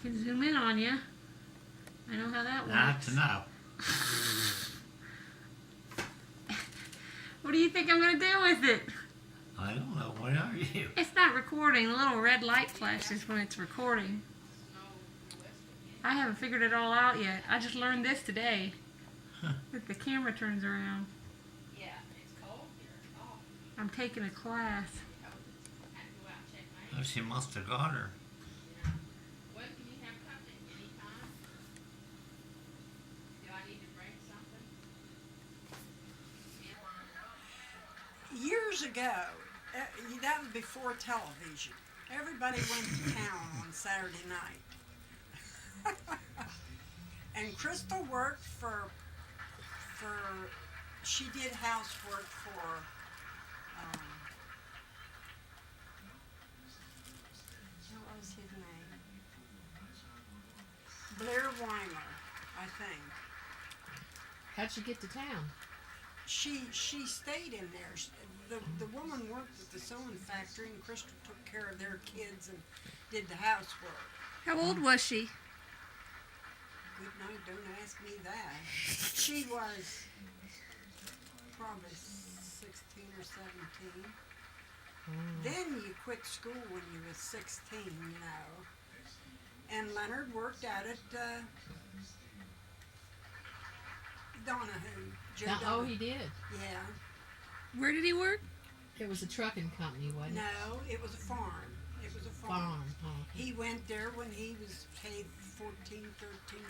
can zoom in on you. I know how that works. That's enough. What do you think I'm going to do with it? I don't know. What are you? It's not recording. The little red light flashes when it's recording. I haven't figured it all out yet. I just learned this today. That the camera turns around. Yeah, it's cold here. Oh. I'm taking a class. Oh, she must have got her. When can you have company? Anytime? Do I need to bring something? Years ago, that was before television. Everybody went to town on Saturday night. And Crystal worked for she did housework for what was his name? Blair Weimer, I think. How'd she get to town? She stayed in there. The woman worked at the sewing factory, and Crystal took care of their kids and did the housework. How old was she? Good night, don't ask me that. She was probably 16 or 17. Then you quit school when you was 16, you know. And Leonard worked out at Donahue. Joe Oh, Donahue. he did. Yeah. Where did he work? It was a trucking company, wasn't it? No, it was a farm. It was a farm. Farm. Oh. He went there when he was paid 14, 13,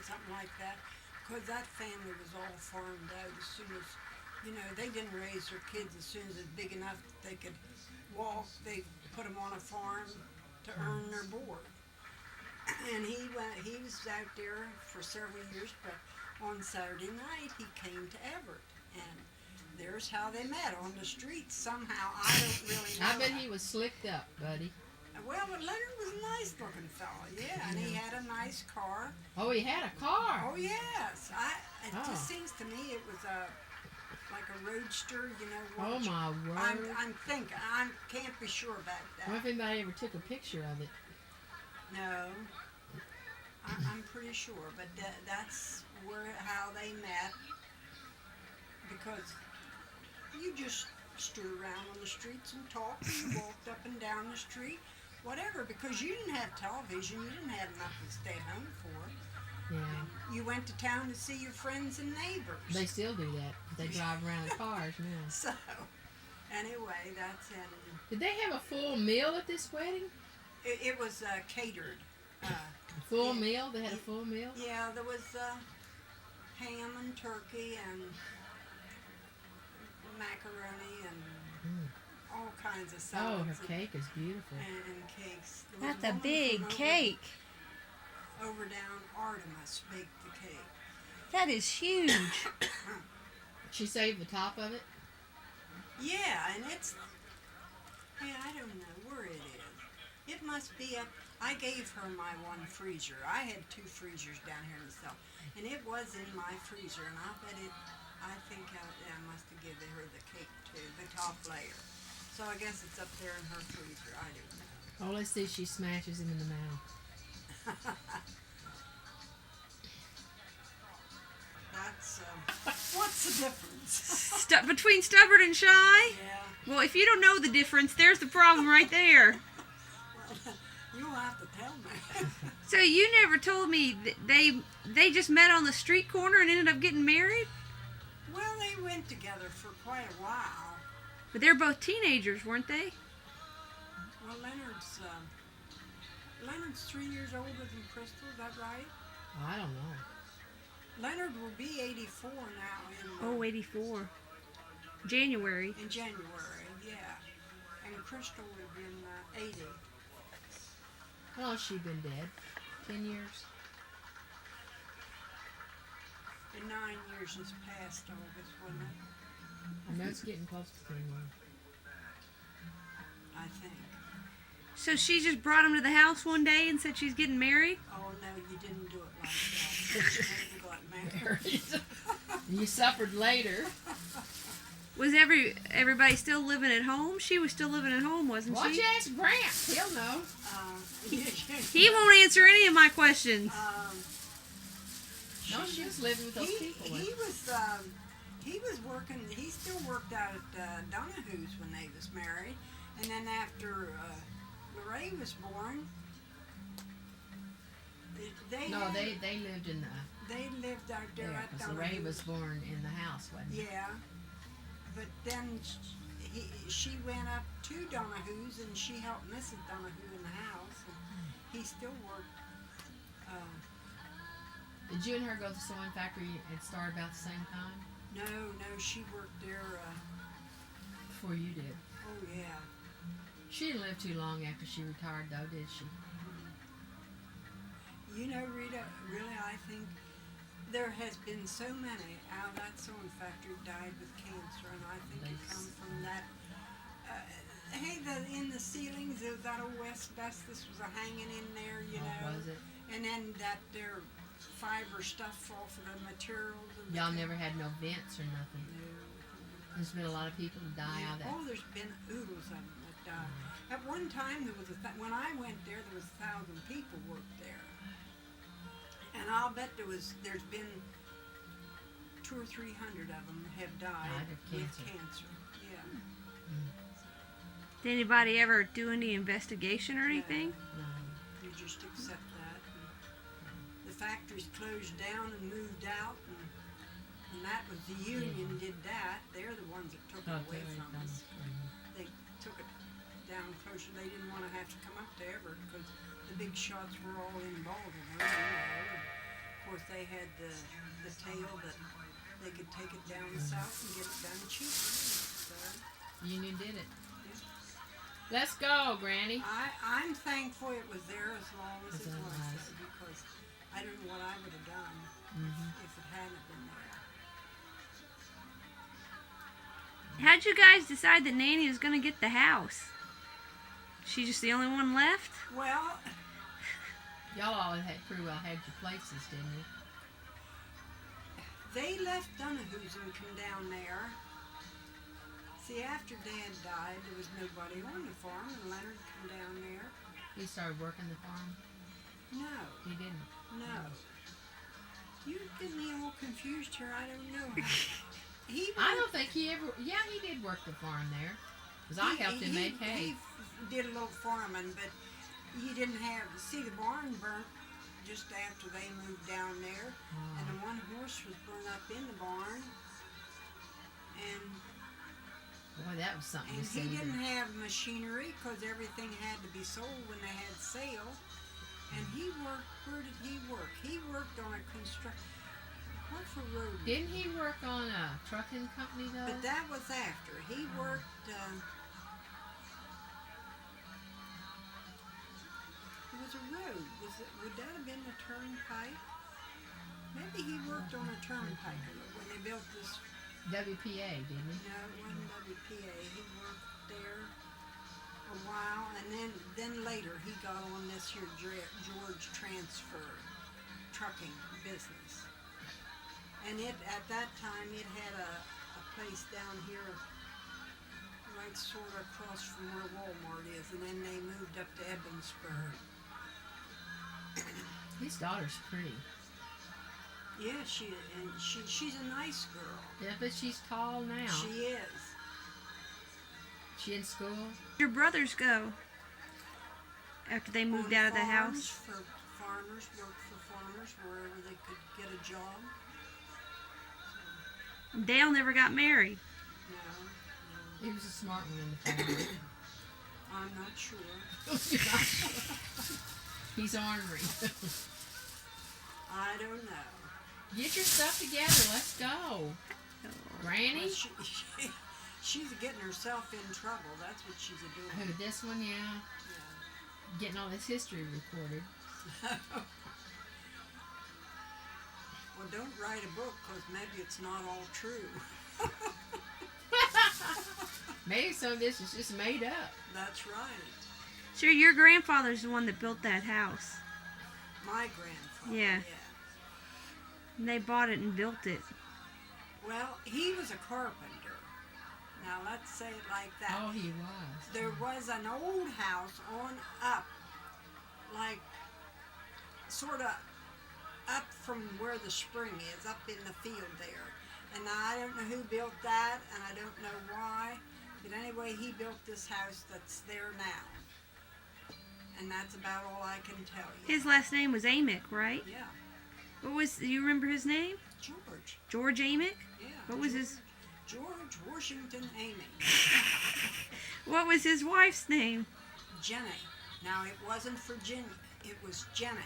something like that, because that family was all farmed out as soon as, you know, they didn't raise their kids as soon as it's big enough that they could walk. They put them on a farm to earn their board. And he was out there for several years, but on Saturday night he came to Everett, and there's how they met, on the street somehow. I don't really know. I bet he was slicked up, buddy. Well, but Leonard was a nice looking fella, yeah, and he had a nice car. Oh, he had a car. Oh yes, it Oh. just seems to me it was like a roadster, you know. Oh my word. I'm thinking, I can't be sure about I wonder that. if anybody ever took a picture of it. No, I'm pretty sure, but that's how they met, because you just stood around on the streets and talked, and you walked up and down the street, whatever, because you didn't have television, you didn't have nothing to stay home for. Yeah. You went to town to see your friends and neighbors. They still do that. They drive around in cars now. So, anyway, that's it. Did they have a full meal at this wedding? It was catered. A full Yeah. meal? They had a full meal? Yeah, there was ham and turkey and macaroni and all kinds of Oh, salads. her cake is beautiful. And cakes. There was That's a woman big from cake. Over down Artemis baked the cake. That is huge. She saved the top of it? Yeah, and it's, hey, I don't know where it is. It must be up, I gave her my one freezer. I had 2 freezers down here in the cell, and it was in my freezer, and I think I must have given her the cake too, the top layer. So I guess it's up there in her freezer, I don't know. Oh, let's see if she smashes him in the mouth. That's, what's the difference? Between stubborn and shy? Yeah, Well, if you don't know the difference, there's the problem right there. well, you'll have to tell me. So you never told me that they just met on the street corner and ended up getting married? Well, they went together for quite a while. But they're both teenagers, weren't they? Well, Leonard's 3 years older than Crystal, is that right? I don't know. Leonard will be 84 now Oh, 84. January. in January, yeah. And Crystal will be in 80. How long has she been dead? 10 years? And 9 years this past August, wasn't it? I know it's getting close to 10 years. I think. So she just brought him to the house one day and said she's getting married? Oh, no, you didn't do it like that. You got married. You suffered later. Was everybody still living at home? She was still living at home, wasn't Why don't she? you ask Gramps? He'll know. He won't answer any of my questions. No, she was living with those people. He was working. He still worked out at Donahue's when they was married, and then after Lorraine was born, they lived in the. They lived out there at because Donahue. Ray was born in the house, wasn't he? Yeah, but then she went up to Donahue's and she helped Mrs. Donahue in the house. And he still worked. Did you and her go to the sewing factory and start about the same time? No, she worked there. Before you did. Oh yeah. She didn't live too long after she retired, though, did she? You know, Rita, really, I think there has been so many out of that sewing factory died with cancer, and I think it comes from that. In the ceilings, that old asbestos was hanging in there, you know. Was it? And then that their fiber stuff off of the materials. And Y'all never had no vents or nothing. No. There's been a lot of people who die out of that. Oh, there's been oodles of them that died. At one time, there was when I went there was 1,000 people worked there. And I'll bet there's been 200 or 300 of them have died of with cancer. cancer. Yeah. Did anybody ever do any investigation or anything? No. You just accept that. And the factories closed down and moved out, and that was the union did that. They're the ones that took it away from us. They took it down closer. They didn't want to have to come up to Everett because the big shots were all in Baltimore. You know. Of course, they had the tale that they could take it down south and get it done cheaper. So, Union did it. Let's go, Granny. I'm thankful it was there as long as it As long was as. there because I don't know what I would have done if it hadn't been there. How'd you guys decide that Nanny was gonna get the house? She just the only one left? Well, Y'all all pretty well had your places, didn't you? they left Donahue's and come down there. See, after Dad died, there was nobody on the farm, and Leonard come down there. He started working the farm. No, He didn't. no. You get me all confused here. I don't know how. I don't think he ever. Yeah, he did work the farm there. Because I helped him make hay. He did a little farming, but he didn't have. See, the barn burnt just after they moved down there, and the one horse was burned up in the barn, and Boy, that was something to see. he didn't have machinery because everything had to be sold when they had sale. And he worked. Where did he work? He worked on a construction. What for road? Didn't he work on a trucking company, though? But that was after. He worked, it was a road. Would that have been a turnpike? Maybe he worked on a turnpike when they built this. WPA, didn't he? No, it wasn't WPA. He worked there a while, and then later he got on this here George Transfer trucking business. And at that time, it had a place down here, right sort of across from where Walmart is, and then they moved up to Evansburg. His daughter's pretty. Yeah, she's a nice girl. Yeah, but she's tall now. She is. She in school? Your brothers go after they moved out of the house? For farmers, worked for farmers wherever they could get a job. Dale never got married. No, He was a smart one in the family. I'm not sure. He's ornery. I don't know. Get your stuff together. Let's go. Granny? Well, she's getting herself in trouble. That's what she's doing. Who, this one? Yeah. Yeah. Getting all this history recorded. Well, don't write a book because maybe it's not all true. Maybe some of this is just made up. That's right. Sure, your grandfather's the one that built that house. My grandfather. Yeah. And they bought it and built it. Well, he was a carpenter. Now let's say it like that. Oh, he was. There was an old house on up, like sort of up from where the spring is, up in the field there. And I don't know who built that, and I don't know why. But anyway, he built this house that's there now. And that's about all I can tell you. His last name was Amick, right? Yeah, What was? Do you remember his name? George. George Amick. Yeah. What was his? George Washington Amy. What was his wife's name? Jenny. Now it wasn't Virginia. It was Jenny.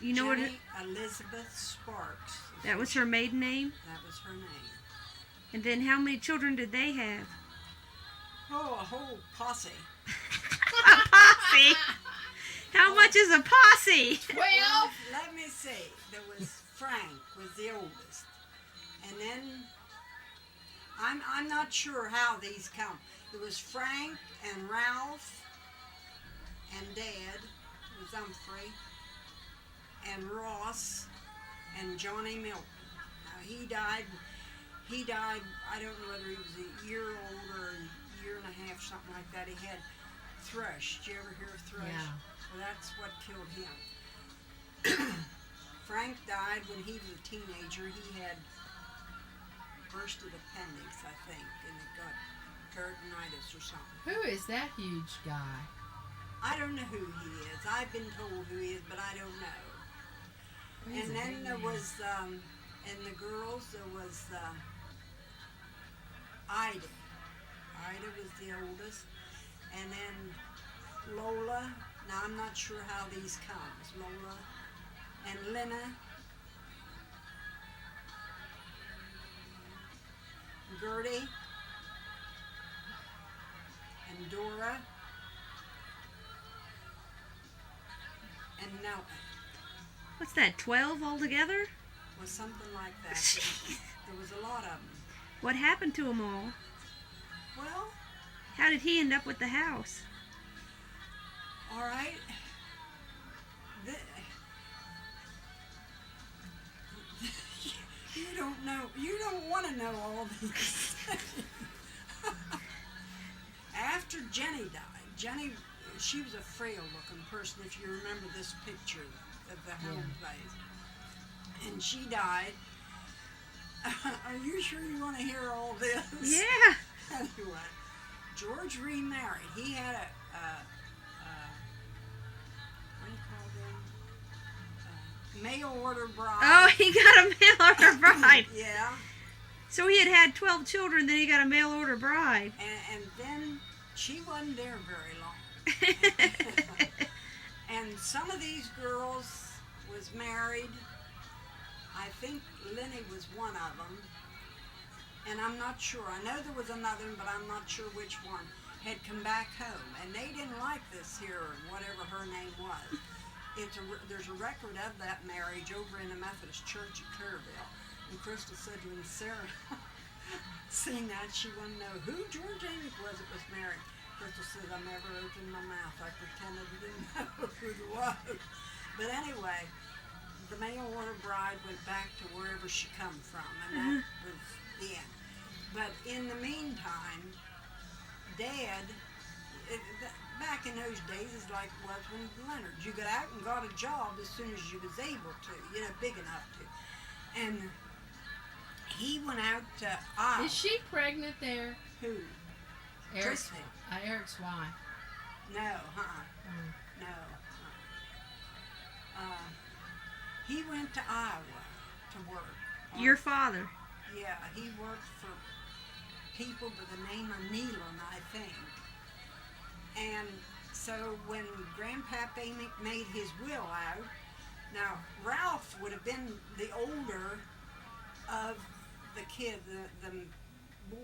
You know Jenny what? Elizabeth Sparks. That was her maiden name. That was her name. And then how many children did they have? Oh, a whole posse. A posse. How much is a posse? 12. Well, let me see. There was Frank was the oldest, and then I'm not sure how these come. There was Frank and Ralph and Dad was Humphrey and Ross and Johnny Milton. Now he died. I don't know whether he was a year old or a year and a half, something like that. He had thrush. Did you ever hear of thrush? Yeah. Well, that's what killed him. Frank died when he was a teenager. He had bursted appendix, I think, and it got peritonitis or something. Who is that huge guy? I don't know who he is. I've been told who he is, but I don't know. He's And a then big there man. was, and the girls, there was Ida. Ida was the oldest. And then Lola. Now, I'm not sure how these comes. Lola and Lena. Gertie. And Dora. And Nellie. What's that? 12 altogether? Was something like that. There was a lot of them. What happened to them all? Well, How did he end up with the house? all right. You don't know. You don't want to know all these. After Jenny died, she was a frail-looking person. If you remember this picture of the home place, and she died. Are you sure you want to hear all this? Yeah. Anyway, George remarried. He had a what do you call them? Mail order bride. Oh, he got a mail order bride. Yeah, So he had 12 children, then he got a mail order bride. and then she wasn't there very long. And some of these girls was married. I think Lenny was one of them. And I'm not sure. I know there was another one, but I'm not sure which one. Had come back home. And they didn't like this here, whatever her name was. There's a record of that marriage over in the Methodist Church at Kerrville. And Crystal said when Sarah seen that, she wanted to know who George Amick was that was married. Crystal said, I never opened my mouth. I pretended I didn't know who it was. But anyway, the mail order bride went back to wherever she come from, and that was the end. But in the meantime, Dad, back in those days, is like it was when Leonard. You got out and got a job as soon as you was able to, big enough to. And he went out to Iowa. Is she pregnant there? Who? Eric's, Christy. Eric's wife. No, no. He went to Iowa to work. Your father. Yeah, he worked for people by the name of Nealon, I think. And so when Grandpap Amick made his will out, now Ralph would have been the older of the kid, the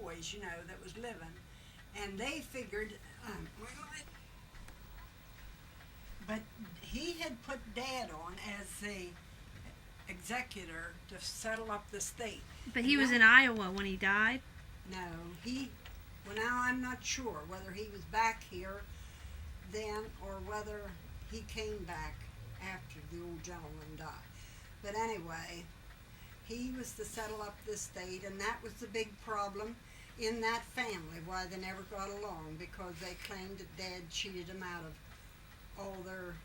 boys, that was living. And they figured, but he had put Dad on as the executor to settle up the state. But he was in Iowa when he died. No, well now I'm not sure whether he was back here then or whether he came back after the old gentleman died. But anyway, he was to settle up the state, and that was the big problem. in that family why they never got along, because they claimed that Dad cheated them out of all their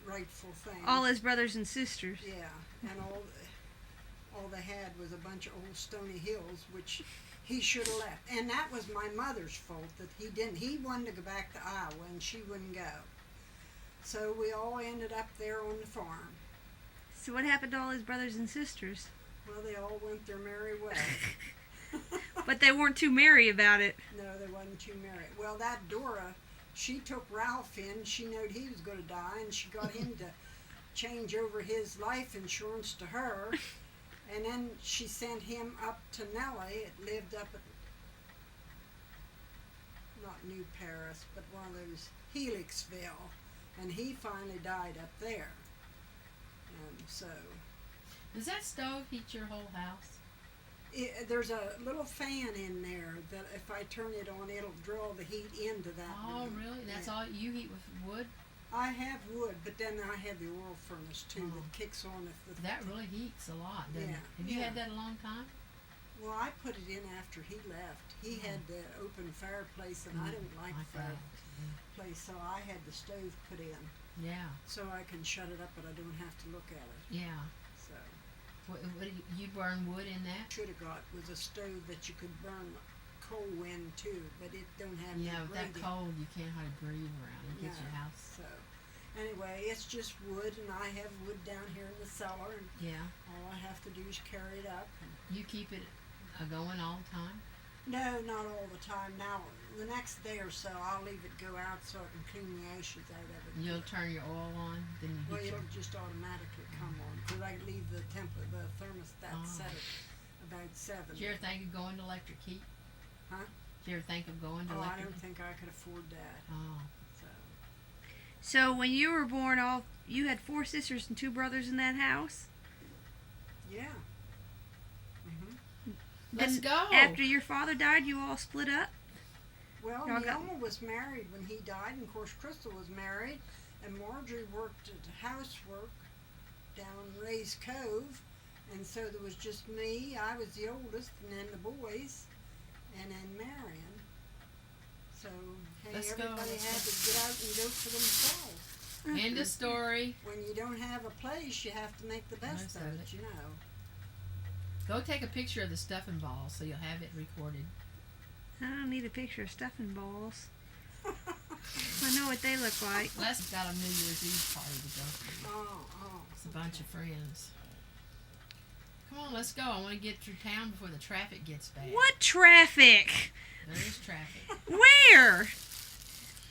rightful things. All his brothers and sisters. Yeah, and all they had was a bunch of old stony hills, which he should have left. And that was my mother's fault that he didn't. He wanted to go back to Iowa, and she wouldn't go. So we all ended up there on the farm. So what happened to all his brothers and sisters? Well, they all went their merry way. But they weren't too merry about it. No, they wasn't too merry. Well, that Dora, she took Ralph in. She knowed he was going to die, and she got him to change over his life insurance to her. And then she sent him up to Nellie. It lived up at, not New Paris, but one of those, Helixville. And he finally died up there. And so, Does that stove heat your whole house? there's a little fan in there that if I turn it on, it'll draw the heat into that Oh, room. really? That's Yeah. all you heat with wood? I have wood, but then I have the oil furnace too Oh. that kicks on if the. That really heats a lot, doesn't Yeah, it? Have you yeah. had that a long time? Well, I put it in after he left. He had the open fireplace, and I don't like that. fireplace, so I had the stove put in Yeah, so I can shut it up, but I don't have to look at it. yeah. So What do you burn wood in that? should have got was a stove that you could burn coal in too, but it don't have Yeah, no with that radiant. cold, you can't hardly breathe around. It gets your No. house. So anyway, it's just wood, and I have wood down here in the cellar, and Yeah. all I have to do is carry it up. And You keep it going all the time? no, not all the time. Now, the next day or so, I'll leave it go out so I can clean the ashes out of it. You'll turn your oil on, then you Well, heat it'll your... just automatically come on, because I leave the thermostat Oh. set at about 7. Did you ever think of going to electric heat? Huh? Did you ever think of going to Oh, I electric don't heat? think I could afford that. Oh. So So when you were born, you had 4 sisters and 2 brothers in that house? yeah. Let's Then go! After your father died, you all split up? Well, Y'all got- Neoma was married when he died, and of course Crystal was married, and Marjorie worked at housework down Ray's Cove, and so there was just me. I was the oldest, and then the boys, and then Marion. So hey, Let's go, everybody let's had go. to get out and go for themselves. End of story. When you don't have a place, you have to make the best Most of of it, it. you know. Go take a picture of the stuffing ball so you'll have it recorded. I don't need a picture of stuffing balls. I know what they look like. Les got a New Year's Eve party to go to. Oh. It's a bunch of friends. Come on, let's go. I want to get through town before the traffic gets bad. What traffic? There is traffic. Where?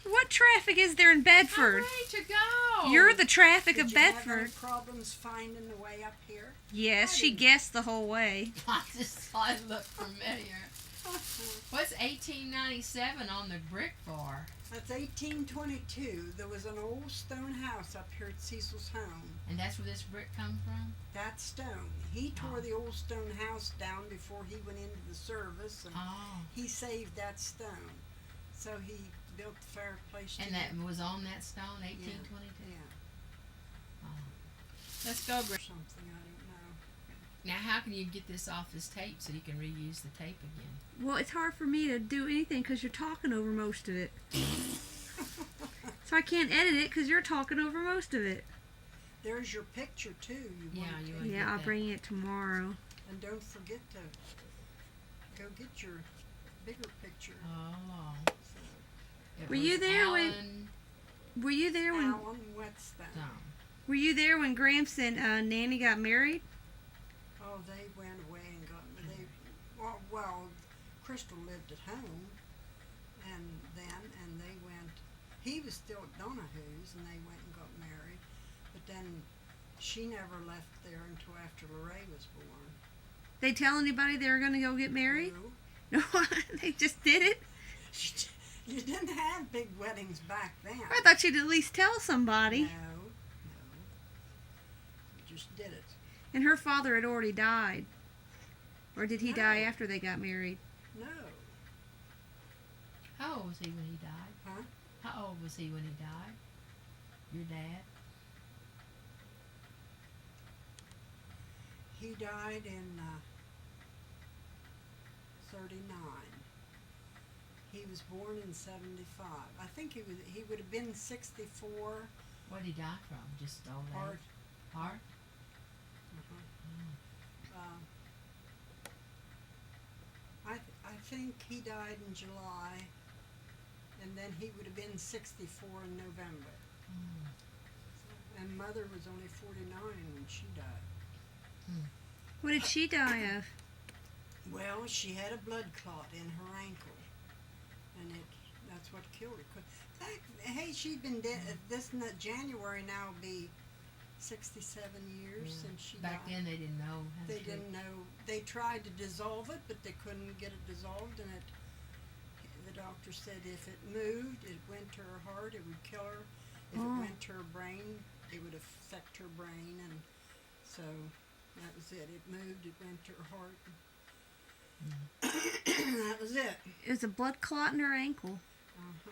What traffic is there in I'm Bedford? ready to go. You're the traffic Did of you have any Bedford. problems finding the way up here? Yes, I she didn't- guessed the whole way. I just thought it looked familiar. What's 1897 on the brick for? That's 1822. There was an old stone house up here at Cecil's home. And that's where this brick come from? That stone. He tore Oh. the old stone house down before he went into the service, and Oh. he saved that stone. So he built the fireplace. And that was on that stone, 1822? Yeah, Oh. Let's go, or Brick. something, I don't know. Now, how can you get this off this tape so you can reuse the tape again? Well, it's hard for me to do anything because you're talking over most of it. So I can't edit it because you're talking over most of it. There's your picture too. You Yeah, want you to. want- Yeah, get I'll that. bring it tomorrow. And don't forget to go get your bigger picture. Oh. So, It Were you was there when- Alan Were you there when Alan Whetstone. Stone. Were you there when Gramps and Nanny got married? Oh, they went away and got they. Well, Crystal lived at home, and they went. He was still at Donahue's, and they went and got married. But then she never left there until after Lorraine was born. They tell anybody they were going to go get married? No, No, they just did it. you didn't have big weddings back then. I thought you'd at least tell somebody. No. You just did it. And her father had already died. Or did he die No. after they got married? No. How old was he when he died? Huh? How old was he when he died? Your dad? He died in 39. He was born in 75. I think he would have been 64. What did he die from? Just old Heart. age? Heart? I think he died in July, and then he would have been 64 in November. And Mother was only 49 when she died. What did she die of? Well, she had a blood clot in her ankle, and that's what killed her. Hey, she'd been dead. January now will be 67 years since she Back died. then they didn't know. They didn't know. They tried to dissolve it, but they couldn't get it dissolved, and the doctor said if it moved, it went to her heart, it would kill her. If it went to her brain, it would affect her brain, and so that was it. It moved, it went to her heart. That was it. It was a blood clot in her ankle. Uh-huh.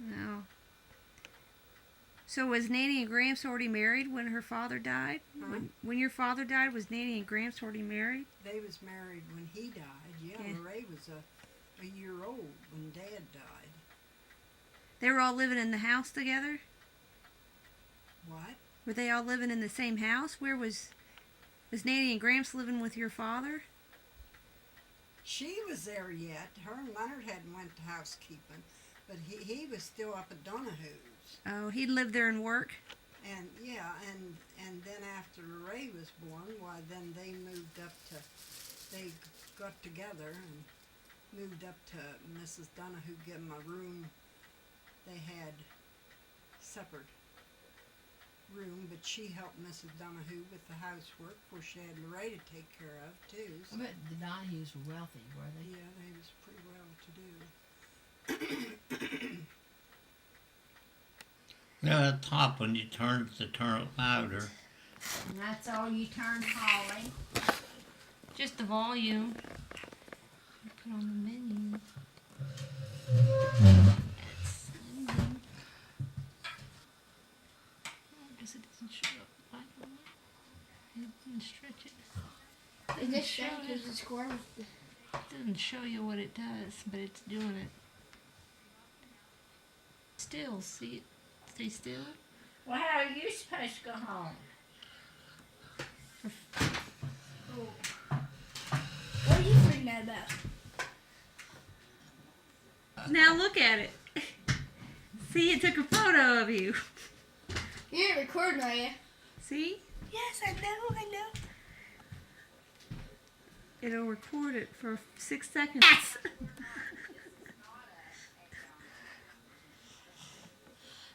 No. So was Nanny and Gramps already married when her father died? Huh? When your father died, was Nanny and Gramps already married? They was married when he died. Yeah, Yeah. Ray was a year old when Dad died. They were all living in the house together? What? Were they all living in the same house? Where was Nanny and Gramps living with your father? She was there yet. Her and Leonard hadn't went to housekeeping, but he was still up at Donahue's. Oh, he lived there and worked? And yeah, and then after Ray was born, why then they moved up to, they got together and moved up to Mrs. Donahue, gave them a room. They had separate room, but she helped Mrs. Donahue with the housework. Of course, she had Ray to take care of too. I bet the Donahues were wealthy, were they? Yeah, they was pretty well to do. Now at the top when you turn it to turn it louder. And that's all you turn, Holly. Just the volume. Put on the menu. I guess it doesn't show up like that. It didn't stretch it. Is this show thing it. is a squirrel? It doesn't show you what it does, but it's doing it. Still, see it? Stay still. Well, how are you supposed to go home? What are you freaking out about? Now look at it. See, it took a photo of you. You ain't recording, are you? See? Yes, I know. It'll record it for 6 seconds.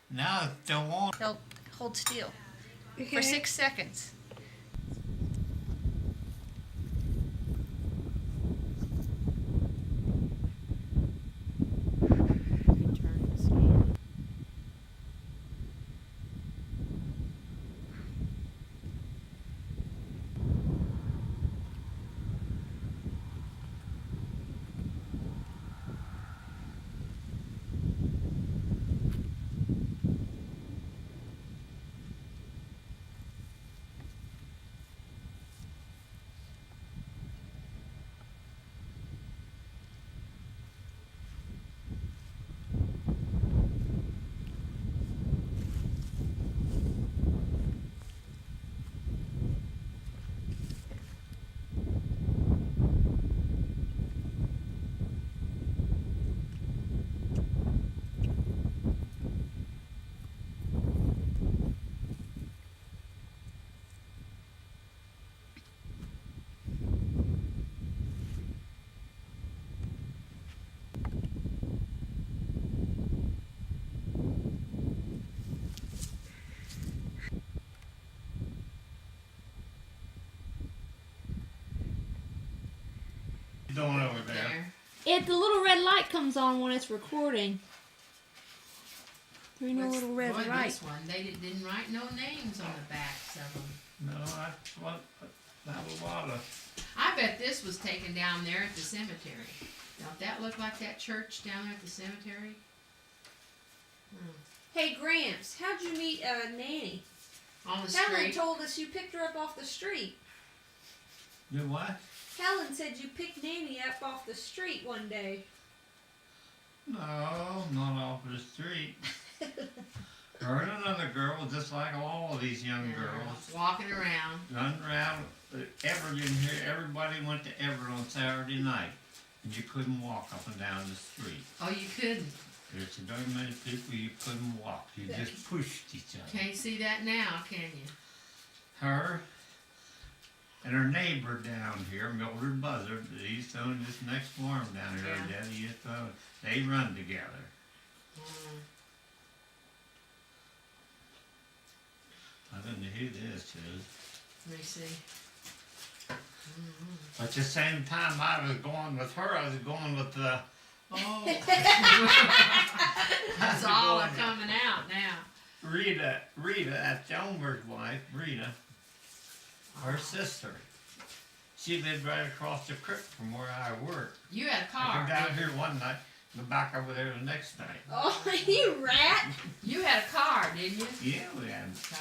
Now it's still on. He'll hold still Okay. for 6 seconds. You can turn and scan. Doing over there. If the little red light comes on when it's recording. There's no little red Boy, light. this one, they didn't write no names on the backs of them. No, that's what that was a lot of. I bet this was taken down there at the cemetery. Don't that look like that church down there at the cemetery? Hey, Gramps, how'd you meet Nanny? On the Helen street. told us you picked her up off the street. Do what? Helen said you picked Nanny up off the street one day. No, not off the street. Her and another girl, just like all of these young girls, Walking around. run around Everett in here. Everybody went to Everett on Saturday night, and you couldn't walk up and down the street. Oh, you couldn't. There's so darn many people you couldn't walk. You just pushed each other. Can't see that now, can you? Her and her neighbor down here, Mildred Buzzard, he's on this next farm down here. Yeah. Daddy used to own. They run together. Mm. I don't know who this is. Let me see. But at the same time I was going with her, I was going with the Oh. It's all coming out now. Rita, that's Elmer's wife, Rita, her sister. She lived right across the creek from where I worked. You had a I car. come down didn't here one night, go back over there the next night. Oh, you rat! you? You had a car, didn't you? Yeah, we had. Car.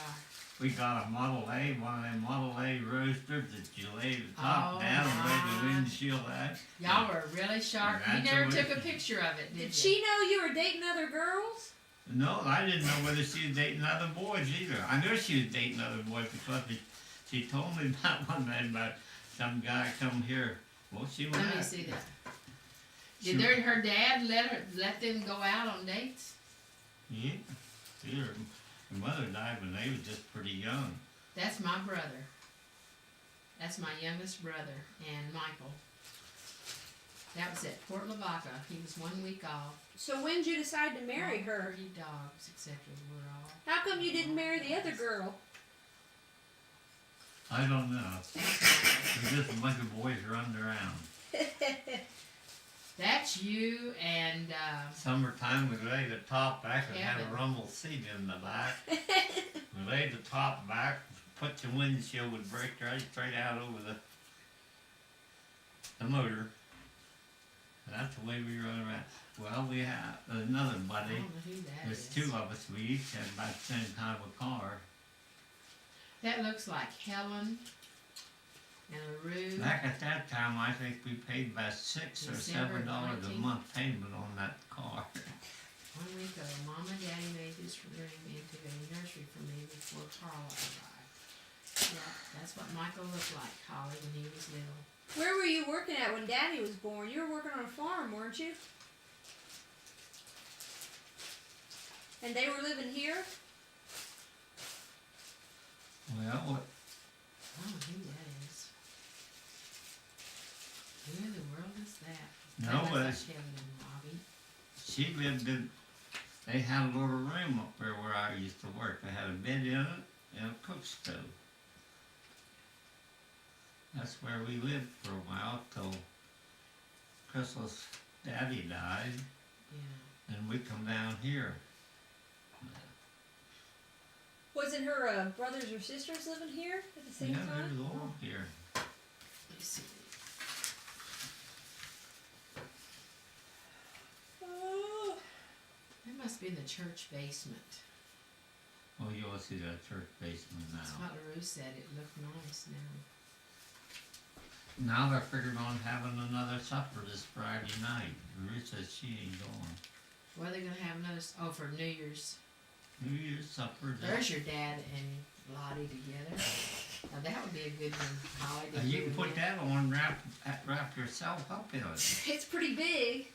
We got a Model A, one of them Model A roasters that you lay the top Oh, down and lay the my. windshield out. Y'all were really sharp. You That's never the way took a she- picture of it, did you? Did she know you were dating other girls? No, I didn't know whether she was dating other boys either. I knew she was dating other boys because she told me about one night about some guy come here. Well, she went Let me out. see that. She- Did her dad let them go out on dates? Yeah. Her mother died when they was just pretty young. That's my brother. That's my youngest brother, and Michael. That was at Port Lavaca. He was 1 week off. So when'd you decide to marry her? 30 dogs, etc. Were all. How come you didn't marry the other girl? I don't know. There's just a bunch of boys running around. That's you and Summertime, we laid the top back and had a Kevin. rumble seat in the back. We laid the top back, put the windshield would break right straight out over the motor. And that's the way we run around. Well, we have another I buddy. don't know who that There's is. two of us. We each had about the same kind of a car. That looks like Helen and LaRue. Back at that time, I think we paid about $6 or December $7 a 19. month payment on that car. 1 week ago, Mom and Daddy made this room into a nursery for me before Carla arrived. Yeah, that's what Michael looked like, Holly, when he was little. Where were you working at when Daddy was born? You were working on a farm, weren't you? And they were living here? Well, what? I don't know who that is. Who in the world is that? No, That looks like it's- Kevin and Robbie. She lived in, they had a little room up there where I used to work. They had a bed in it and a cook stove. That's where we lived for a while till Crystal's daddy died, Yeah. and we come down here. Wasn't her brothers or sisters living here at the same Yeah, time? there's all here. Let me see. Oh. That must be in the church basement. Oh, you'll see that church basement That's now. what LaRue said. It looked nice now. Now they're figuring on having another supper this Friday night. Ruth says she ain't going. What are they gonna have another? Oh, for New Year's. New Year's supper. There's your dad and Lottie together. Now that would be a good one, Holly. to You do can put with. that on, wrap yourself up in it. It's pretty big.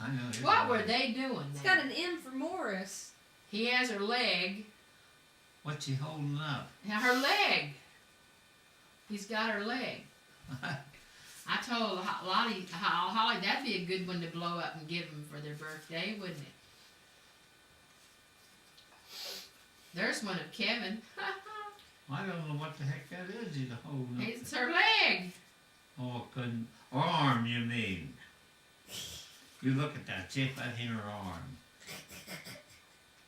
I know. it's What were big. they doing? It's there? got an M for Morris. He has her leg. What's he holding up? Now her leg. He's got her leg. I told Lottie, Holly, that'd be a good one to blow up and give them for their birthday, wouldn't it? There's one of Kevin. I don't know what the heck that is he's holding up. It's her leg. Oh, couldn't. Arm, you mean? You look at that. See if that's in her arm.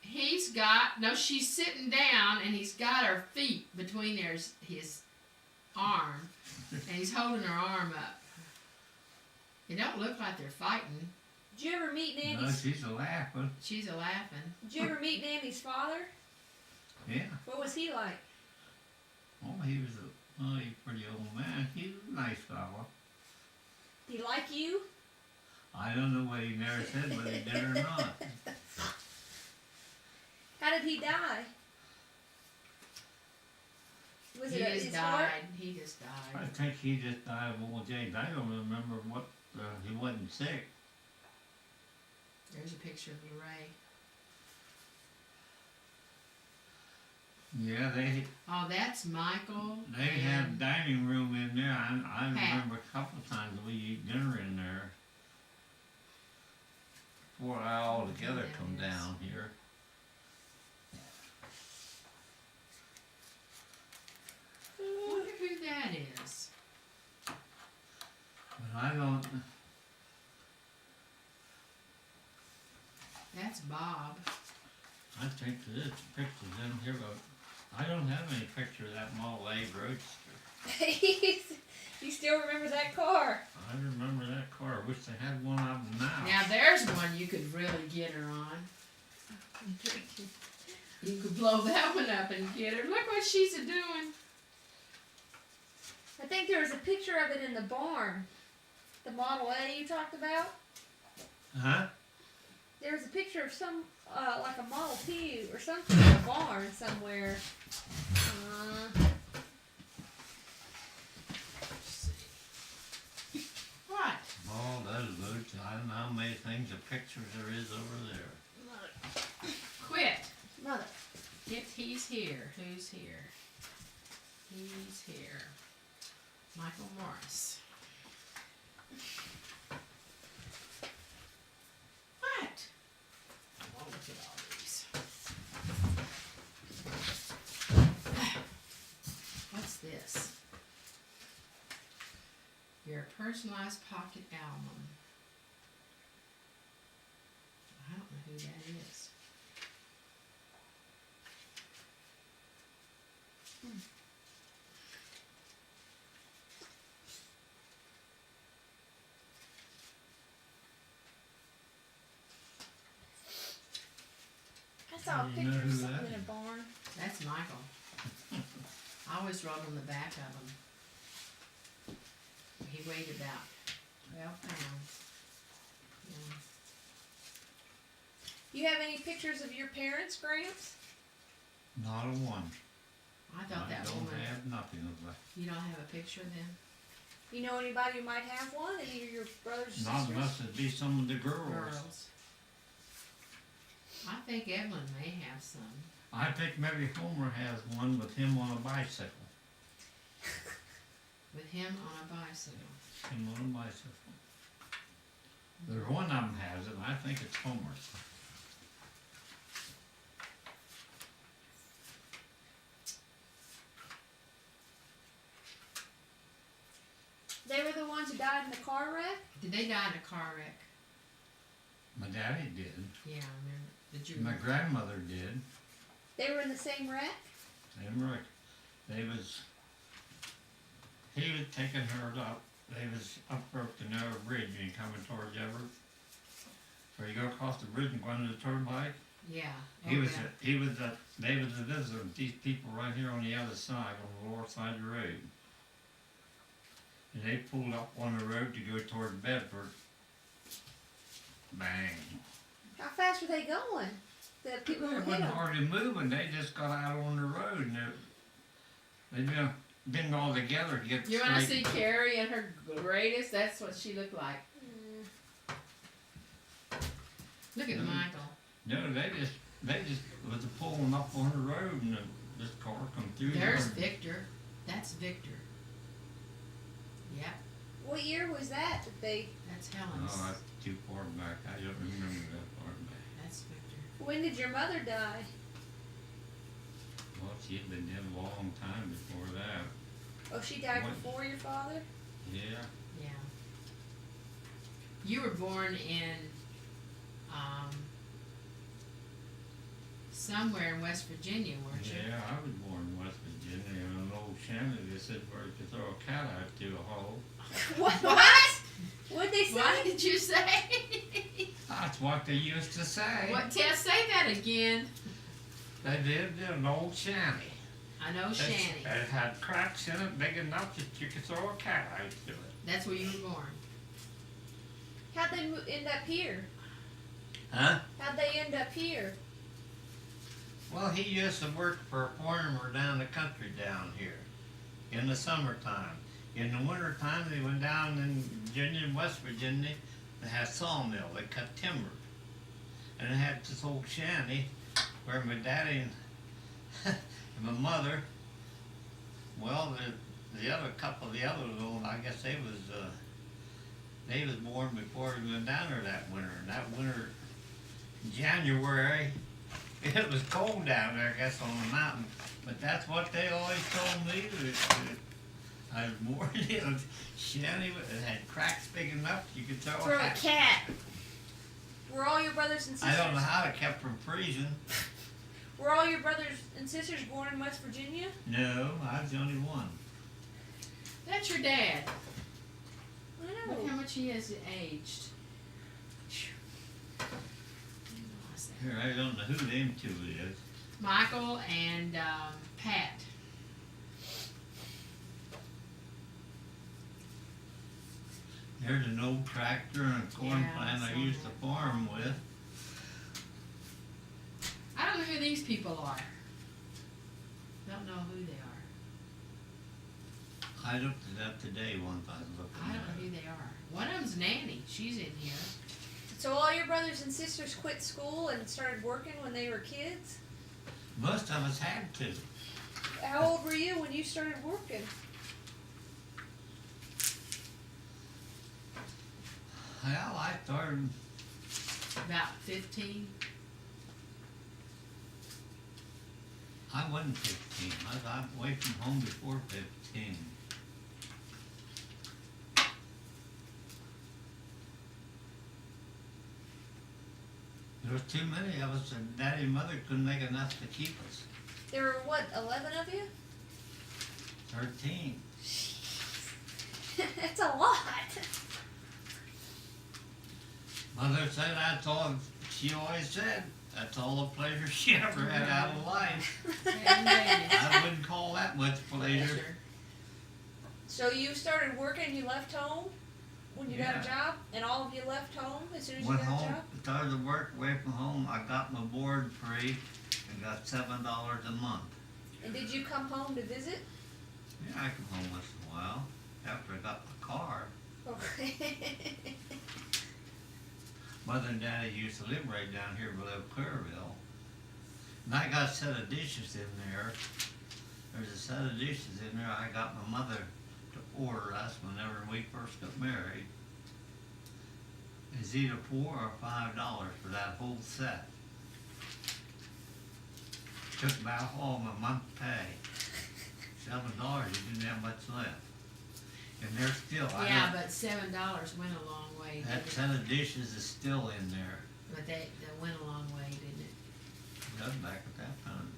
He's got, no, she's sitting down and he's got her feet between his arm and he's holding her arm up. It don't look like they're fighting. Did you ever meet No, Nanny's? she's a laughing. She's a laughing. Did you ever meet Nanny's father? Yeah. What was he like? Oh, he's a pretty old man. He's a nice fella. He like you? I don't know whether he never said whether he did or not. How did he die? Was He it just his heart? died. He just I died. think he just died of old age. I don't remember what, he wasn't sick. There's a picture of Lorraine. Yeah, they Oh, that's Michael. have and- dining room in there. I Pat. remember a couple of times we eat dinner in there. Before I all together There come it is. down here. I wonder who that is. But I don't, That's Bob. I think there's pictures in here, but I don't have any picture of that Model A Roadster. You still remember that car? I remember that car. I wish they had one of them now. Now there's one you could really get her on. You could blow that one up and get her. Look what she's doing. I think there was a picture of it in the barn. The Model A you talked about. Huh? There was a picture of some, like a Model T or something in a barn somewhere. What? Oh, those boots. I don't know how many things of pictures there is over there. Quit. Mother. He's here. Who's here? He's here. Michael Morris. What? Oh, look at all these. What's this? Your personalized pocket album. I don't know who that is. I saw a You picture know of who something that in a is? barn. That's Michael. I always wrote on the back of him. He weighed about 12 pounds. Yeah. You have any pictures of your parents, Gramps? Not a one. I thought that don't woman. have nothing of that. You don't have a picture of them? You know anybody who might have one? Any of your brothers or Not sisters? unless it be some of the girls. Girls. I think Evelyn may have some. I think maybe Homer has one with him on a bicycle. With him on a bicycle. Him on a bicycle. There's one of them has it, and I think it's Homer's. They were the ones who died in the car wreck? Did they die in a car wreck? My daddy did. Yeah, I remember. Did you My remember? grandmother did. They were in the same wreck? Same right. He was taking her up. They was up the narrow bridge and coming towards Everett. Where you go across the bridge and go under the turnpike. Yeah. They oh, was yeah. the visitor. These people right here on the other side, on the lower side of the road. And they pulled up on the road to go toward Bedford. Bang. How fast were they going? The people They who hit wasn't them. hardly moving. They just got out on the road and they'd been all together to get You want to see straight. Carrie at her greatest? That's what she looked like. Look at Michael. No, they just was pulling up on the road and this car come through. There's there. Victor. That's Victor. Yep, What year was that they... that's Helen's. Oh, that's too far back. I don't remember that far back. That's Victor. When did your mother die? Well, she had been dead a long time before that. Oh, she died What? before your father? Yeah. Yeah. You were born in somewhere in West Virginia, weren't you? Yeah, I was born in West Virginia in an old shanty that said where you could throw a cat out through a hole. What? What'd they say? What did you say? That's what they used to say. What? Say that again. They lived in an old shanty. I know Shanny. It had cracks in it big enough that you could throw a cat out through it. That's where you were born. How'd they end up here? Huh? How'd they end up here? Well, he used to work for a farmer down the country down here in the summertime. In the wintertime, they went down in Virginia, West Virginia. They had a sawmill. They cut timber. And they had this old shanty where my daddy and my mother, well, the other couple of the other little, I guess they was born before we went down there that winter. And that winter, January, it was cold down there, I guess, on the mountain. But that's what they always told me. That I was born in a shanty that had cracks big enough you could throw For a a hat. cat. Were all your brothers and sisters? I don't know how it kept from freezing. Were all your brothers and sisters born in West Virginia? No, I was the only one. That's your dad. I Look know. how much he has aged. Phew. Lost that. Here, I don't know who them two is. Michael and Pat. There's an old tractor and a corn Yeah, plant I some used to of farm with. I don't know who these people are. Don't know who they are. I looked it up today once I was looking I don't at know it. who they are. One of them's Nanny. She's in here. So all your brothers and sisters quit school and started working when they were kids? Most of us had to. How old were you when you started working? Well, I started, About 15. I wasn't 15. I was away from home before 15. There was too many of us, and Daddy and Mother couldn't make enough to keep us. There were what, 11 of you? 13. That's a lot. Mother said that's all, she always said, that's all the pleasure she ever had out of life. Seven babies. I wouldn't call that much pleasure. Pleasure. So you started working, you left home when you got Yeah. a job? And all of you left home as soon as Went you got a home, job? started to work away from home, I got my board free and got $7 a month. And did you come home to visit? Yeah, I come home once in a while, after I got my car. Okay. Mother and Daddy used to live right down here below Clearville. And I got a set of dishes in there. There's a set of dishes in there I got my mother to order us whenever we first got married. It's either $4 or $5 for that whole set. Took about all my month's pay. $7, you didn't have much left. And they're still, Yeah, but $7 went a long way. that Didn't set it? of dishes is still in there. But they went a long way, didn't it? That was back at that time.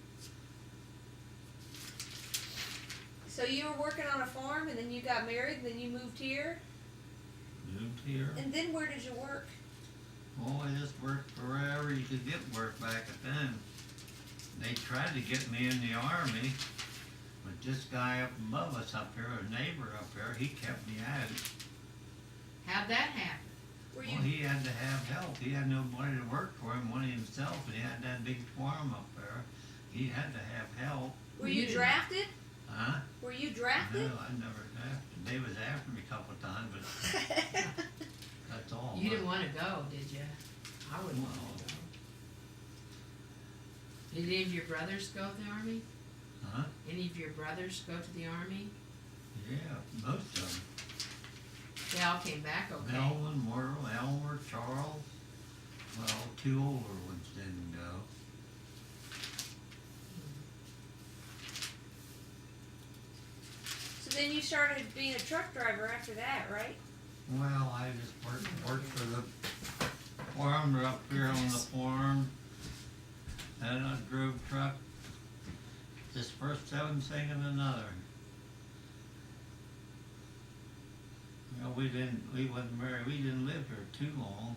So you were working on a farm and then you got married and then you moved here? Moved here. And then where did you work? Oh, I just worked wherever you could get work back at then. They tried to get me in the army, but this guy up above us up here, a neighbor up there, he kept me out. How'd that happen? Were Well, you he had to have help. He had nobody to work for him, one himself, and he had that big farm up there. He had to have help. were You you didn't- drafted? Huh? Were you No, drafted? I never drafted. They was after me a couple of times, but that's all. You didn't want to go, did you? I wouldn't want No. to go. Did any of your brothers go to the army? Huh? Any of your brothers go to the army? Yeah, most of them. They all came back okay. Melvin, Myrtle, Elmer, Charles. Well, two older ones didn't go. So then you started being a truck driver after that, right? Well, I just worked for the farmer up here on the farm. And I drove truck. This first one thing and another. You know, we wasn't married, we didn't live here too long.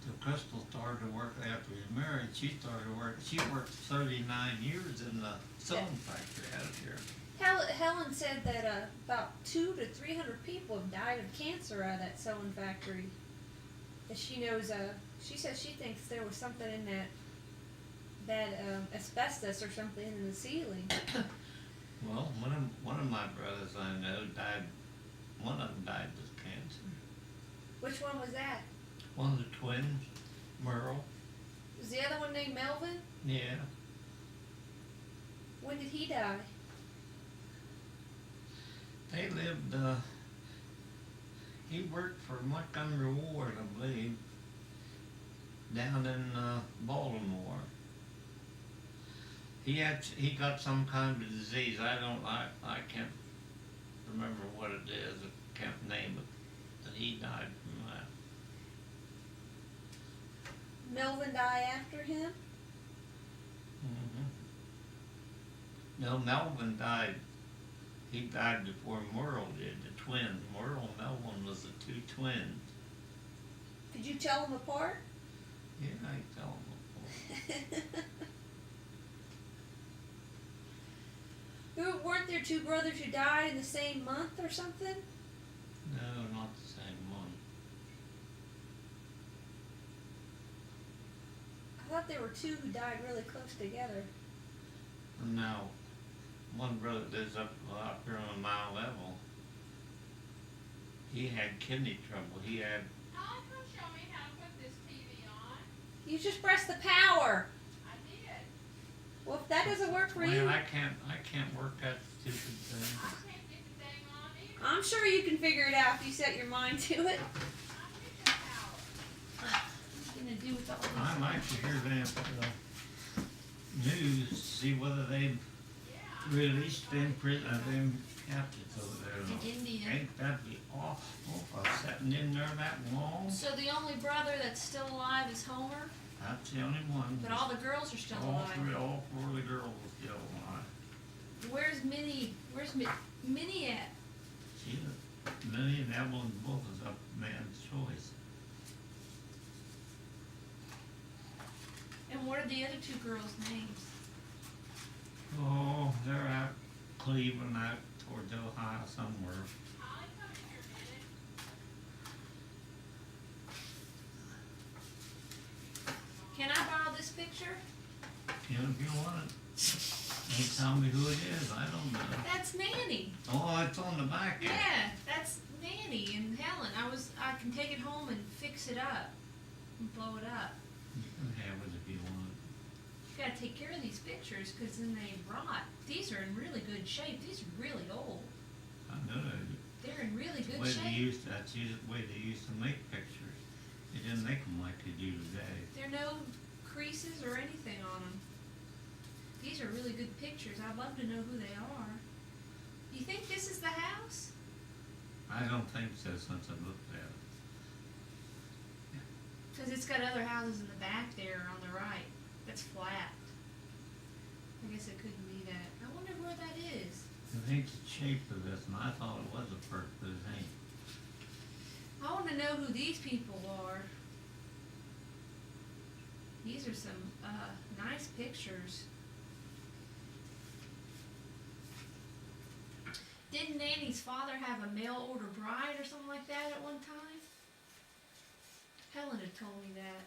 Till Crystal started to work after we was married. She started to work, she worked 39 years in the sewing factory out here. Helen said that about 200 to 300 people have died of cancer out of that sewing factory. That she knows. She says she thinks there was something in that asbestos or something in the ceiling. Well, one of my brothers I know died. One of them died of cancer. Which one was that? One of the twins, Merle. Was the other one named Melvin? Yeah. When did he die? They lived. He worked for Montgomery Ward, I believe, down in Baltimore. He got some kind of disease. I can't remember what it is. I can't name it. But he died from that. Melvin died after him? No, Melvin died. He died before Merle did. The twins. Merle and Melvin was the two twins. Could you tell them apart? Yeah, I tell them before. Weren't there two brothers who died in the same month or something? No, not the same one. I thought there were two who died really close together. No. One brother lives up here on a mile level. He had kidney trouble. He had. Helen, come show me how to put this TV on. You just press the power. I did. Well, if that doesn't work for Well, you, I can't work that stupid thing. I can't get the thing on either. I'm sure you can figure it out if you set your mind to it. I need the power. What are you gonna do with all this? I like to hear them news, see whether they've Yeah. released them captives over there. In India. Ain't that be awful for sitting in there that long? So the only brother that's still alive is Homer, That's the only one. but all the girls are still alive. All four of the girls are still alive. Where's Minnie? Where's Minnie at? Minnie and Evelyn both is up man's choice. And what are the other two girls' names? Oh, they're out Cleveland, out towards Ohio somewhere. Holly, come here a minute. Can I borrow this picture? You know, if you want it. They tell me who it is, I don't know. That's Nanny. Oh, it's on the back end. Yeah, that's Nanny and Helen. I can take it home and fix it up and blow it up. You can have it if you want it. You gotta take care of these pictures because then they rot. These are in really good shape. These are really old. I know that. They're in really good That's shape. the way they used to make pictures. They didn't make them like they do today. There are no creases or anything on them. These are really good pictures. I'd love to know who they are. Do you think this is the house? I don't think so since I've looked at it. Because it's got other houses in the back there on the right. That's flat. I guess it couldn't be that. I wonder where that is. It ain't the shape of this, and I thought it was a perk, but it ain't. I want to know who these people are. These are some nice pictures. Didn't Nanny's father have a mail order bride or something like that at one time? Helen had told me that.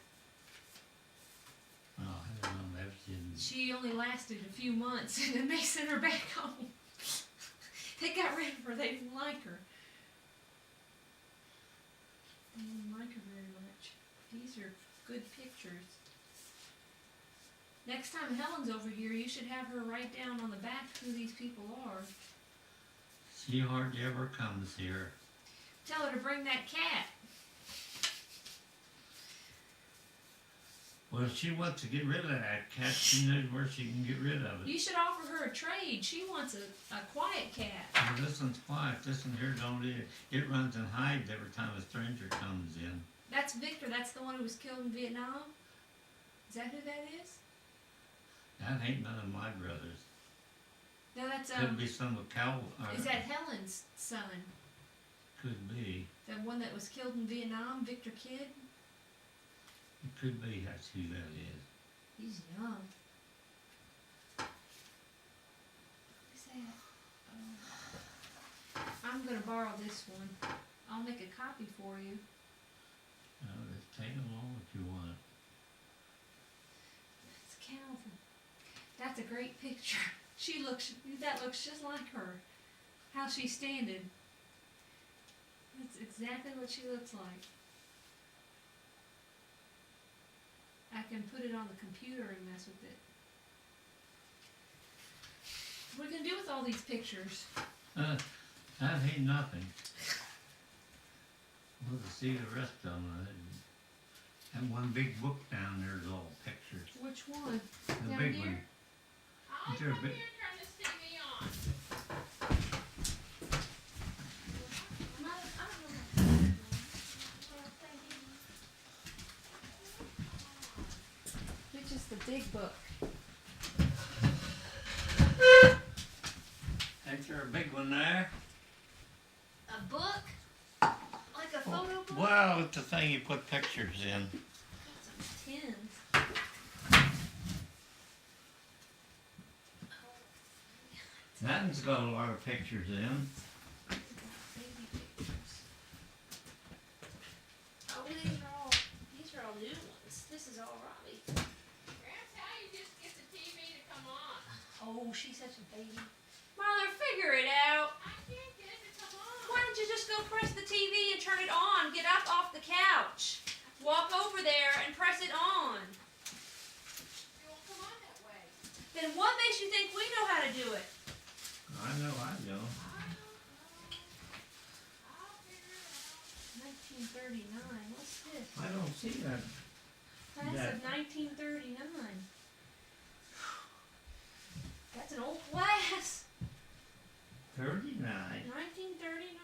Oh, I don't know, that didn't. She only lasted a few months and then they sent her back home. They got rid of her. They didn't like her. They didn't like her very much. These are good pictures. Next time Helen's over here, you should have her write down on the back who these people are. She hardly ever comes here. Tell her to bring that cat. Well, if she wants to get rid of that cat, she knows where she can get rid of it. You should offer her a trade. She wants a quiet cat. Well, this one's quiet. This one here don't either. It runs and hides every time a stranger comes in. That's Victor. That's the one who was killed in Vietnam. Is that who that is? That ain't none of my brothers. No, that's Could be some of Cal. Is that Helen's son? Could be. The one that was killed in Vietnam, Victor Kidd? It could be that's who that is. He's young. Who's that? I'm gonna borrow this one. I'll make a copy for you. Just take along if you want. It's Calvin. That's a great picture. That looks just like her. How she's standing. That's exactly what she looks like. I can put it on the computer and mess with it. What are we gonna do with all these pictures? That ain't nothing. We'll see the rest of them. That one big book down there is all pictures. Which one? The Down big here? one. I'll Is there a come bit- here and turn this TV on. Which is the big book? Ain't there a big one there? A book? Like a photo book? Well, it's the thing you put pictures in. Some tins. That one's got a lot of pictures in. Baby pictures. Oh, these are all new ones. This is all Robbie. Gramps, how you just get the TV to come on? Oh, she's such a baby. Mother, figure it out. I can't get it to come on. Why don't you just go press the TV and turn it on? Get up off the couch. Walk over there and press it on. It won't come on that way. Then what makes you think we know how to do it? I know. I don't know. I'll figure it out. 1939. What's this? I don't see that. Class That- of 1939. That's an old class. 39. 1939.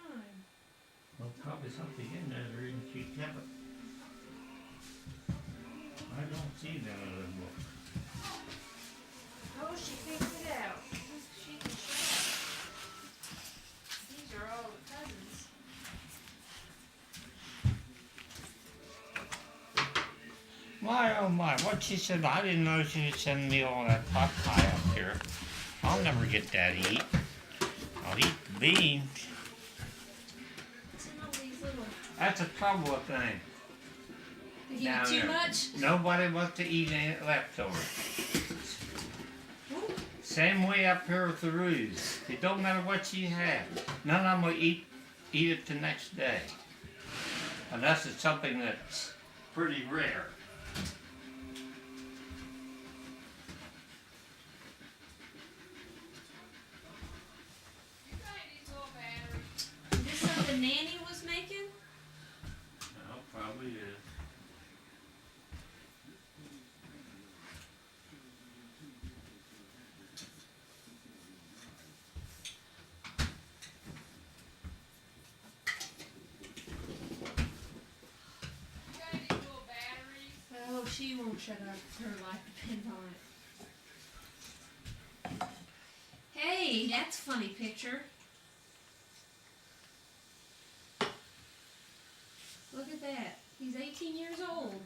Well, probably something in there. The reason she kept it. I don't see that other book. Oh, she figured it out. She can show us. These are all the cousins. My oh my, what she said, I didn't know she was sending me all that pot pie up here. I'll never get that to eat. I'll eat the beans. What's in all these little... That's a trouble with thing. They give you Down too there. much? Nobody wants to eat any leftovers. Ooh. Same way up here with the ruse. It don't matter what you have. None of them will eat it the next day. Unless it's something that's pretty rare. You got these little batteries. Is this something Nanny was making? No, probably is. You got these little batteries. Oh, she won't shut up. Her life depends on it. Hey, that's a funny picture. Look at that. He's 18 years old.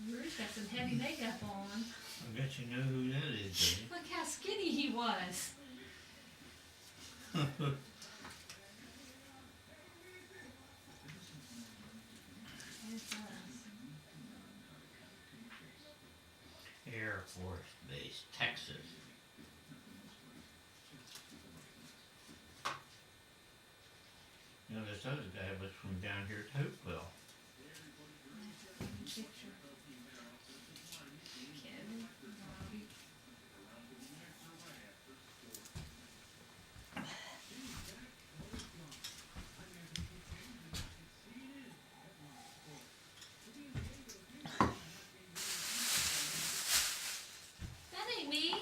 Bruce got some heavy makeup on. I bet you know who that is, Look how skinny he was. Dave. That's us. Air Force Base, Texas. You know, this other guy was from down here at Hopewell. Picture. Kevin, Robbie. That ain't me.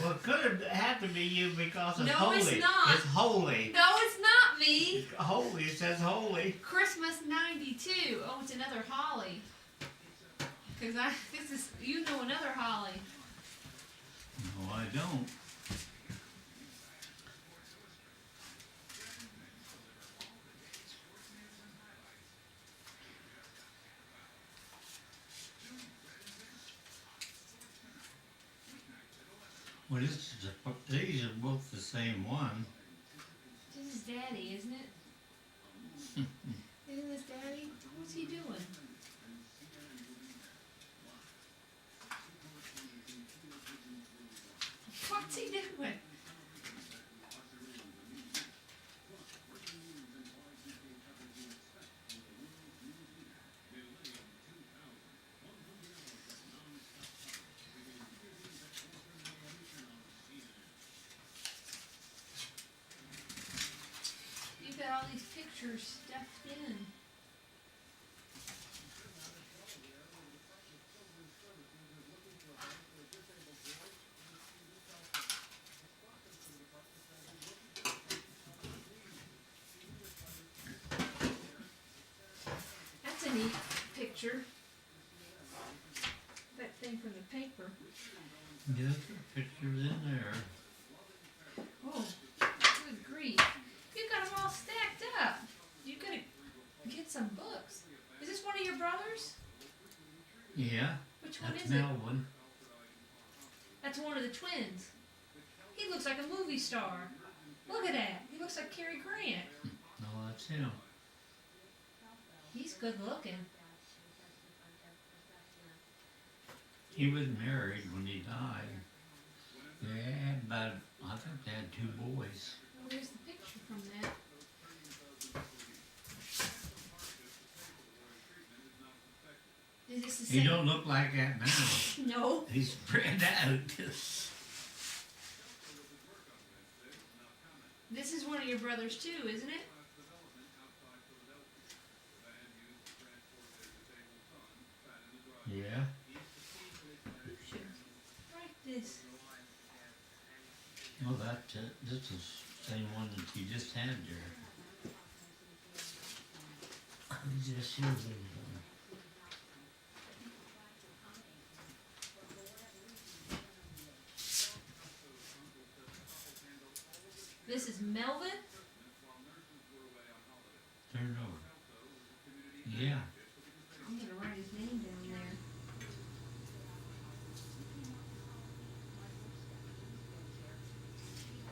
Well, it could have had to be you because it's No, holy. it's not. It's holy. No, it's not me. It's holy. It says holy. Christmas '92. Oh, it's another Holly. Cause you know another Holly. No, I don't. Well, these are both the same one. This is Daddy, isn't it? Isn't this Daddy? What's he doing? What's he doing? You've got all these pictures stuffed in. That's a neat picture. That thing from the paper. Yes, there are pictures in there. Oh, good grief. You got them all stacked up. You gotta get some books. Is this one of your brothers? Yeah, Which one that's is it? Melvin. That's one of the twins. He looks like a movie star. Look at that. He looks like Cary Grant. No, that's him. He's good looking. He was married when he died. They had about, I think they had 2 boys. Oh, there's the picture from that. Is this the He same? don't look like that now. No. He's spread out. This is one of your brothers too, isn't it? Yeah. You should write this. Well, this is the same one that you just had there. He just shows it. This is Melvin. Turn it over. Yeah. I'm gonna write his name down there.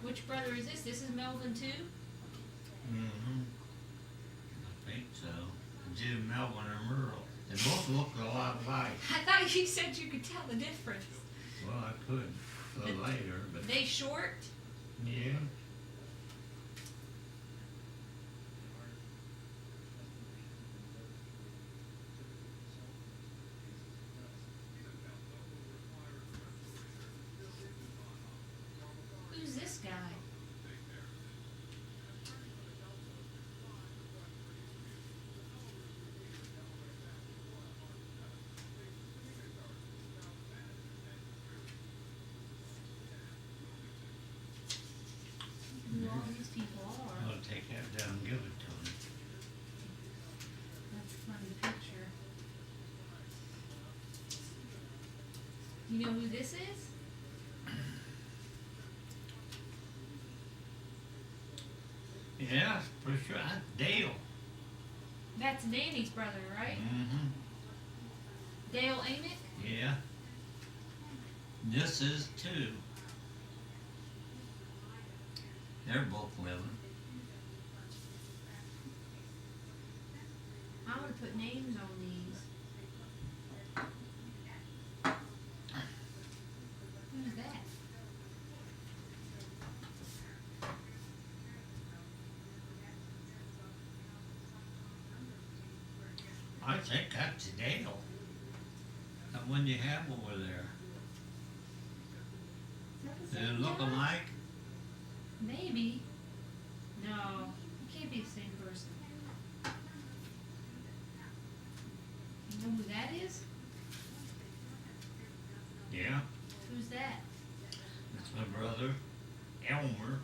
Which brother is this? This is Melvin too? Mm-hmm. I think so. Jim, Melvin, and Merle. They both look a lot alike. I thought you said you could tell the difference. Well, I could a little later, but They short? yeah. Who's this guy? Who all these people are? I'll take that down and give it to him. That's a funny picture. You know who this is? Yeah, pretty sure. That's Dale. That's Danny's brother, right? Mm-hmm. Dale Amick? Yeah. This is 2. They're both living. I'm gonna put names on these. Who's that? I think that's Dale. That one you have over there. Is that the Does same it look guy? alike? Maybe. No, it can't be the same person. You know who that is? Yeah. Who's that? It's my brother, Elmer.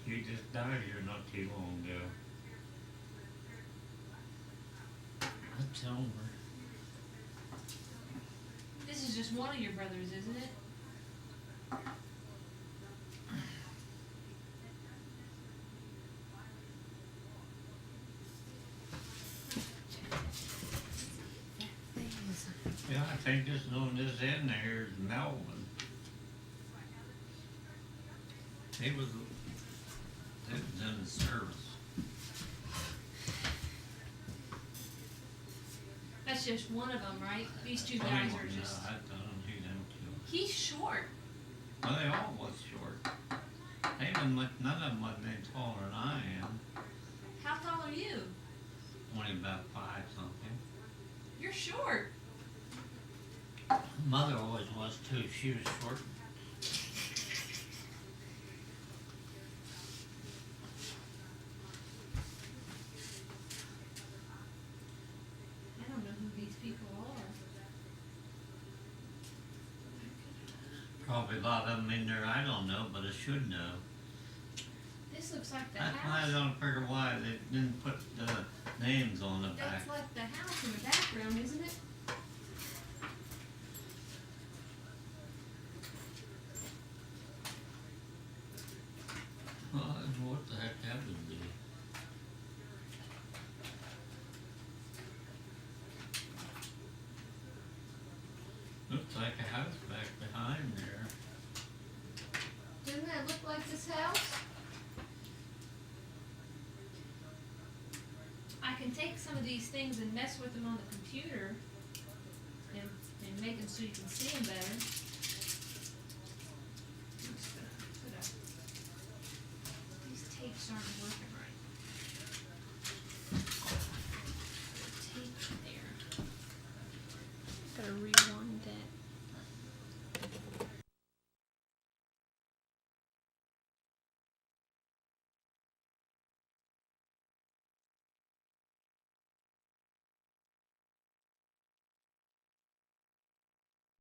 He just died here not too long ago. That's Elmer. This is just one of your brothers, isn't it? Yeah, I think this one this in there is Melvin. He was in the service. That's just one of them, right? These two Funny guys one, are just. I don't know who them two. He's short. Well, they all was short. They even none of them wasn't any taller than I am. How tall are you? Only about 5 something. You're short. Mother always was too. She was short. I don't know who these people are. Probably a lot of them in there I don't know, but I should know. This looks like the That's why I house. don't figure why they didn't put the names on the back. That's like the house in the background, isn't it? Well, I don't know what the heck that would be. Looks like a house back behind there. Doesn't that look like this house? I can take some of these things and mess with them on the computer and make them so you can see them better. These tapes aren't working